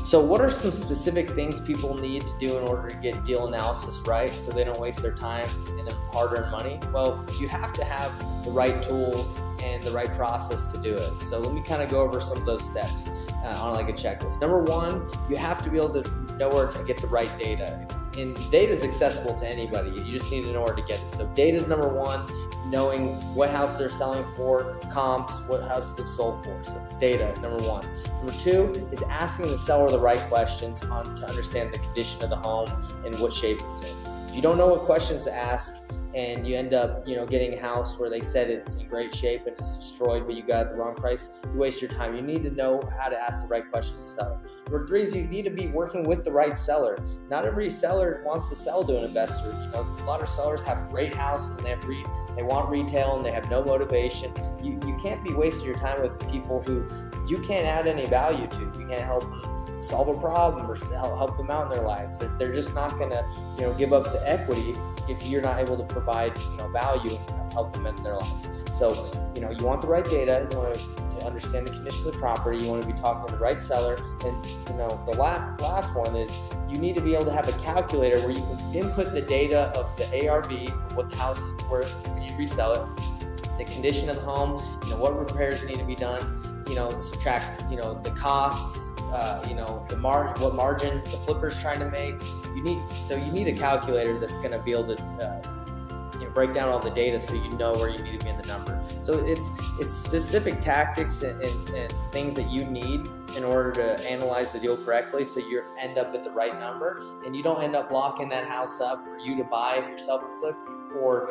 So what are some specific things people need to do in order to get deal analysis right so they don't waste their time and their hard-earned money? Well, you have to have the right tools and the right process to do it. So let me kind of go over some of those steps on like a checklist. Number one, you have to be able to know where to get the right data. And data is accessible to anybody. You just need to know where to get it. So data is number one, knowing what houses they're selling for, comps, what houses have sold for. So data, number one. Number two is asking the seller the right questions to understand the condition of the home and what shape it's in. If you don't know what questions to ask and you end up, getting a house where they said it's in great shape and it's destroyed, but you got it at the wrong price, you waste your time. You need to know how to ask the right questions to seller. Number three is you need to be working with the right seller. Not every seller wants to sell to an investor. A lot of sellers have great houses and they want retail and they have no motivation. You can't be wasting your time with people who you can't add any value to. You can't help them solve a problem or help them out in their lives. They're just not going to, give up the equity if you're not able to provide, value and help them in their lives. So, you want the right data. You want to understand the condition of the property. You want to be talking to the right seller. And, the last one is you need to be able to have a calculator where you can input the data of the ARV, what the house is worth when you resell it, the condition of the home, what repairs need to be done, subtract, the costs, what margin the flipper's trying to make. You need a calculator that's going to be able to break down all the data so you know where you need to be in the number. So it's specific tactics and things that you need in order to analyze the deal correctly so you end up at the right number and you don't end up locking that house up for you to buy yourself and flip or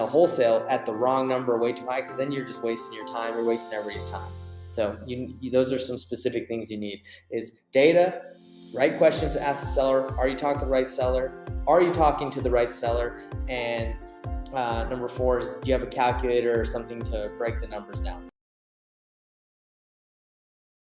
wholesale at the wrong number way too high, because then you're just wasting your time. You're wasting everybody's time. So those are some specific things you need: is data, right questions to ask the seller. Are you talking to the right seller? Are you talking to the right seller? And number four is, do you have a calculator or something to break the numbers down?